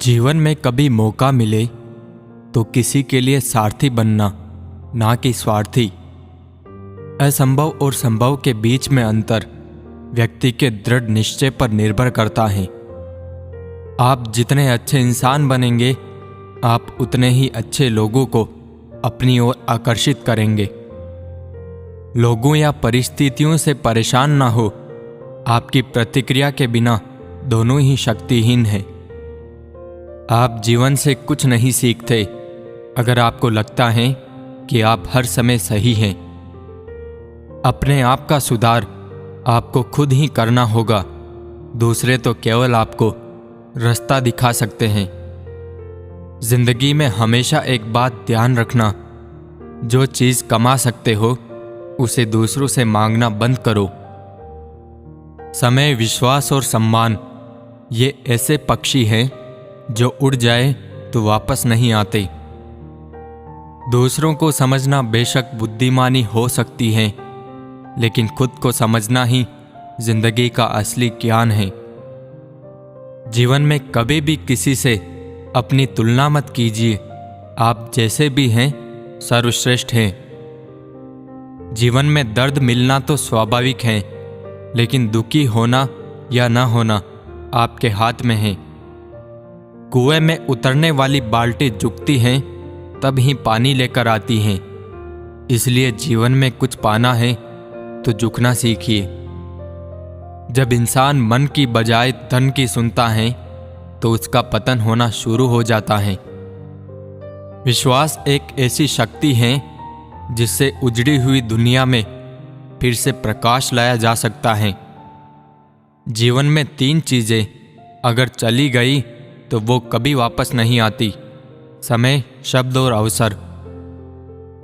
जीवन में कभी मौका मिले तो किसी के लिए सारथी बनना, ना कि स्वार्थी। असंभव और संभव के बीच में अंतर व्यक्ति के दृढ़ निश्चय पर निर्भर करता है। आप जितने अच्छे इंसान बनेंगे, आप उतने ही अच्छे लोगों को अपनी ओर आकर्षित करेंगे। लोगों या परिस्थितियों से परेशान ना हो, आपकी प्रतिक्रिया के बिना दोनों ही शक्तिहीन हैं। आप जीवन से कुछ नहीं सीखते अगर आपको लगता है कि आप हर समय सही हैं। अपने आप का सुधार आपको खुद ही करना होगा, दूसरे तो केवल आपको रास्ता दिखा सकते हैं। जिंदगी में हमेशा एक बात ध्यान रखना, जो चीज़ कमा सकते हो उसे दूसरों से मांगना बंद करो। समय, विश्वास और सम्मान ये ऐसे पक्षी हैं जो उड़ जाए तो वापस नहीं आते। दूसरों को समझना बेशक बुद्धिमानी हो सकती है, लेकिन खुद को समझना ही जिंदगी का असली ज्ञान है। जीवन में कभी भी किसी से अपनी तुलना मत कीजिए। आप जैसे भी हैं सर्वश्रेष्ठ हैं। जीवन में दर्द मिलना तो स्वाभाविक है, लेकिन दुखी होना या ना होना आपके हाथ में है। कुएं में उतरने वाली बाल्टी झुकती है तब ही पानी लेकर आती है। इसलिए जीवन में कुछ पाना है तो झुकना सीखिए। जब इंसान मन की बजाय धन की सुनता है तो उसका पतन होना शुरू हो जाता है। विश्वास एक ऐसी शक्ति है जिससे उजड़ी हुई दुनिया में फिर से प्रकाश लाया जा सकता है। जीवन में 3 चीजें अगर चली गई तो वो कभी वापस नहीं आती: समय, शब्द और अवसर।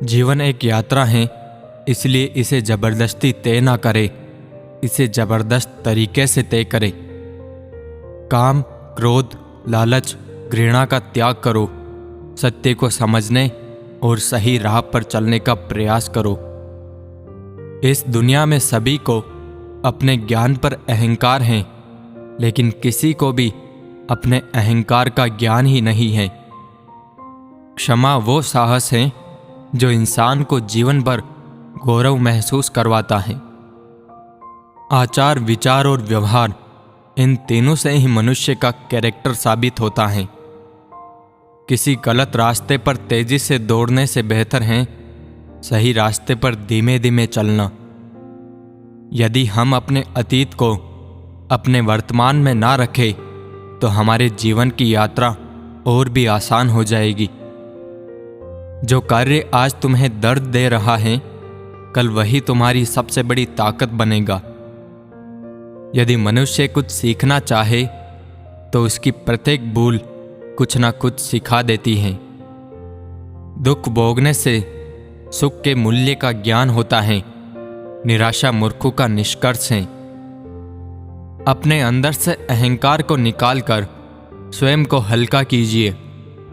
जीवन एक यात्रा है, इसलिए इसे जबरदस्ती तय ना करे, इसे जबरदस्त तरीके से तय करे। काम, क्रोध, लालच, घृणा का त्याग करो। सत्य को समझने और सही राह पर चलने का प्रयास करो। इस दुनिया में सभी को अपने ज्ञान पर अहंकार है, लेकिन किसी को भी अपने अहंकार का ज्ञान ही नहीं है। क्षमा वो साहस है जो इंसान को जीवन भर गौरव महसूस करवाता है। आचार, विचार और व्यवहार, इन तीनों से ही मनुष्य का कैरेक्टर साबित होता है। किसी गलत रास्ते पर तेजी से दौड़ने से बेहतर है सही रास्ते पर धीमे धीमे चलना। यदि हम अपने अतीत को अपने वर्तमान में ना रखें तो हमारे जीवन की यात्रा और भी आसान हो जाएगी। जो कार्य आज तुम्हें दर्द दे रहा है, कल वही तुम्हारी सबसे बड़ी ताकत बनेगा। यदि मनुष्य कुछ सीखना चाहे तो उसकी प्रत्येक भूल कुछ ना कुछ सिखा देती है। दुख भोगने से सुख के मूल्य का ज्ञान होता है। निराशा मूर्खों का निष्कर्ष है। अपने अंदर से अहंकार को निकालकर स्वयं को हल्का कीजिए,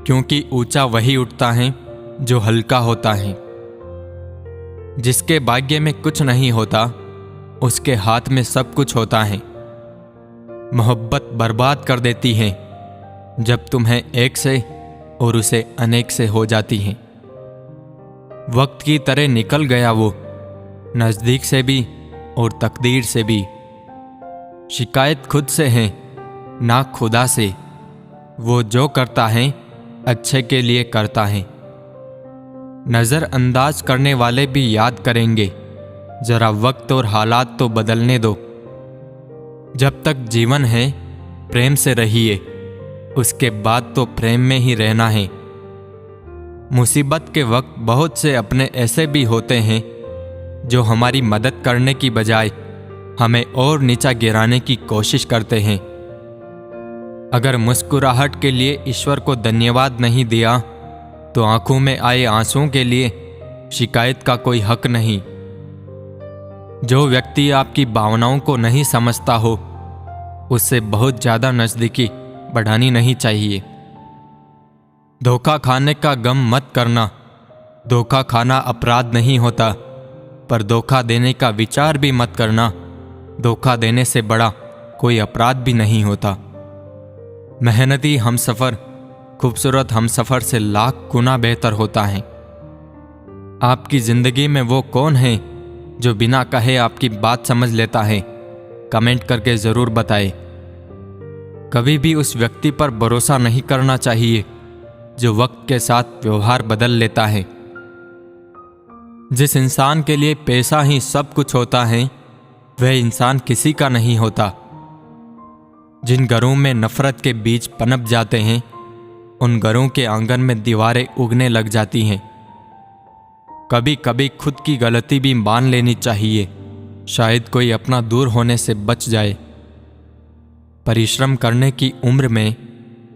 क्योंकि ऊंचा वही उठता है जो हल्का होता है। जिसके भाग्य में कुछ नहीं होता, उसके हाथ में सब कुछ होता है। मोहब्बत बर्बाद कर देती है जब तुम्हें एक से और उसे अनेक से हो जाती है। वक्त की तरह निकल गया वो, नजदीक से भी और तकदीर से भी। शिकायत खुद से है, ना खुदा से। वो जो करता है अच्छे के लिए करता है। नज़रअंदाज करने वाले भी याद करेंगे। जरा वक्त और हालात तो बदलने दो। जब तक जीवन है प्रेम से रहिए, उसके बाद तो प्रेम में ही रहना है। मुसीबत के वक्त बहुत से अपने ऐसे भी होते हैं जो हमारी मदद करने की बजाय हमें और नीचा गिराने की कोशिश करते हैं। अगर मुस्कुराहट के लिए ईश्वर को धन्यवाद नहीं दिया तो आंखों में आए आंसुओं के लिए शिकायत का कोई हक नहीं। जो व्यक्ति आपकी भावनाओं को नहीं समझता हो, उससे बहुत ज्यादा नजदीकी बढ़ानी नहीं चाहिए। धोखा खाने का गम मत करना। धोखा खाना अपराध नहीं होता, पर धोखा देने का विचार भी मत करना। धोखा देने से बड़ा कोई अपराध भी नहीं होता। मेहनती हमसफ़र खूबसूरत हमसफ़र से लाख गुना बेहतर होता है। आपकी ज़िंदगी में वो कौन है जो बिना कहे आपकी बात समझ लेता है? कमेंट करके ज़रूर बताएं। कभी भी उस व्यक्ति पर भरोसा नहीं करना चाहिए जो वक्त के साथ व्यवहार बदल लेता है। जिस इंसान के लिए पैसा ही सब कुछ होता है, वह इंसान किसी का नहीं होता। जिन घरों में नफरत के बीज पनप जाते हैं, उन घरों के आंगन में दीवारें उगने लग जाती हैं। कभी कभी खुद की गलती भी मान लेनी चाहिए, शायद कोई अपना दूर होने से बच जाए। परिश्रम करने की उम्र में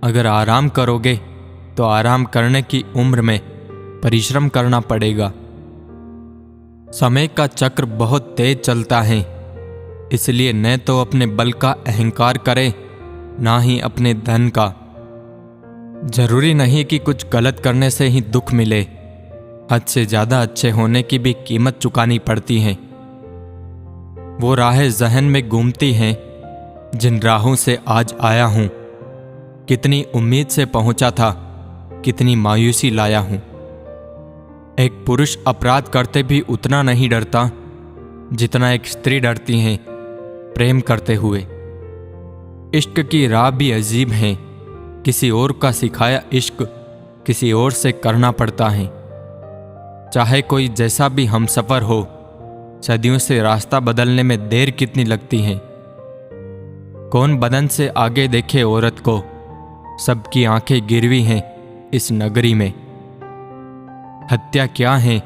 अगर आराम करोगे तो आराम करने की उम्र में परिश्रम करना पड़ेगा। समय का चक्र बहुत तेज चलता है, इसलिए न तो अपने बल का अहंकार करें, ना ही अपने धन का। जरूरी नहीं कि कुछ गलत करने से ही दुख मिले। हद से ज्यादा अच्छे होने की भी कीमत चुकानी पड़ती है। वो राहें जहन में घूमती हैं जिन राहों से आज आया हूं। कितनी उम्मीद से पहुंचा था, कितनी मायूसी लाया हूं। एक पुरुष अपराध करते भी उतना नहीं डरता जितना एक स्त्री डरती है प्रेम करते हुए। इश्क की राह भी अजीब है। किसी और का सिखाया इश्क किसी और से करना पड़ता है। चाहे कोई जैसा भी हमसफर हो, सदियों से रास्ता बदलने में देर कितनी लगती है। कौन बदन से आगे देखे औरत को, सबकी आंखें गिरवी हैं इस नगरी में। हत्या क्या है?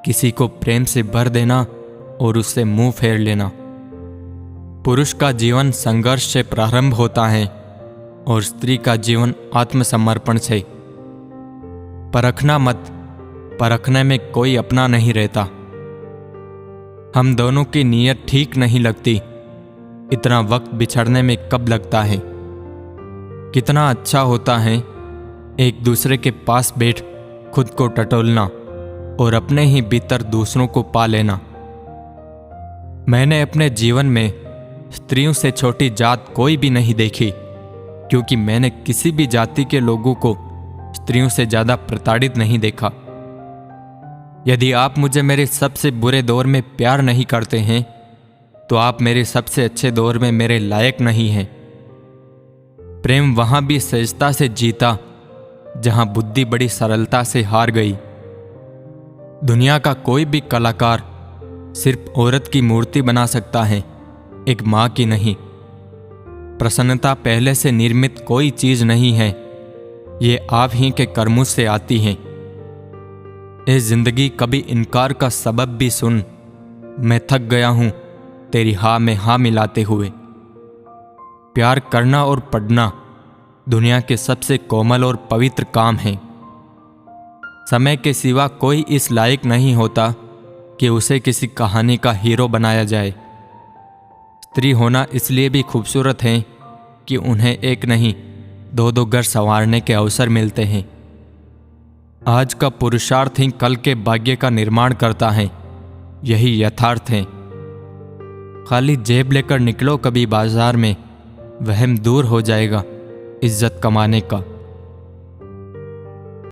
किसी को प्रेम से भर देना और उससे मुंह फेर लेना। पुरुष का जीवन संघर्ष से प्रारंभ होता है और स्त्री का जीवन आत्मसमर्पण से। परखना मत, परखने में कोई अपना नहीं रहता। हम दोनों की नीयत ठीक नहीं लगती, इतना वक्त बिछड़ने में कब लगता है। कितना अच्छा होता है एक दूसरे के पास बैठ खुद को टटोलना और अपने ही भीतर दूसरों को पा लेना। मैंने अपने जीवन में स्त्रियों से छोटी जात कोई भी नहीं देखी, क्योंकि मैंने किसी भी जाति के लोगों को स्त्रियों से ज्यादा प्रताड़ित नहीं देखा। यदि आप मुझे मेरे सबसे बुरे दौर में प्यार नहीं करते हैं, तो आप मेरे सबसे अच्छे दौर में मेरे लायक नहीं हैं। प्रेम वहां भी सहजता से जीता जहां बुद्धि बड़ी सरलता से हार गई। दुनिया का कोई भी कलाकार सिर्फ औरत की मूर्ति बना सकता है, एक मां की नहीं। प्रसन्नता पहले से निर्मित कोई चीज नहीं है, ये आप ही के कर्मों से आती है। ए जिंदगी, कभी इनकार का सबब भी सुन। मैं थक गया हूं तेरी हाँ में हाँ मिलाते हुए। प्यार करना और पढ़ना दुनिया के सबसे कोमल और पवित्र काम हैं। समय के सिवा कोई इस लायक नहीं होता कि उसे किसी कहानी का हीरो बनाया जाए। स्त्री होना इसलिए भी खूबसूरत है कि उन्हें एक नहीं दो दो घर संवारने के अवसर मिलते हैं। आज का पुरुषार्थ ही कल के भाग्य का निर्माण करता है, यही यथार्थ है। खाली जेब लेकर निकलो कभी बाजार में, वहम दूर हो जाएगा इज्जत कमाने का।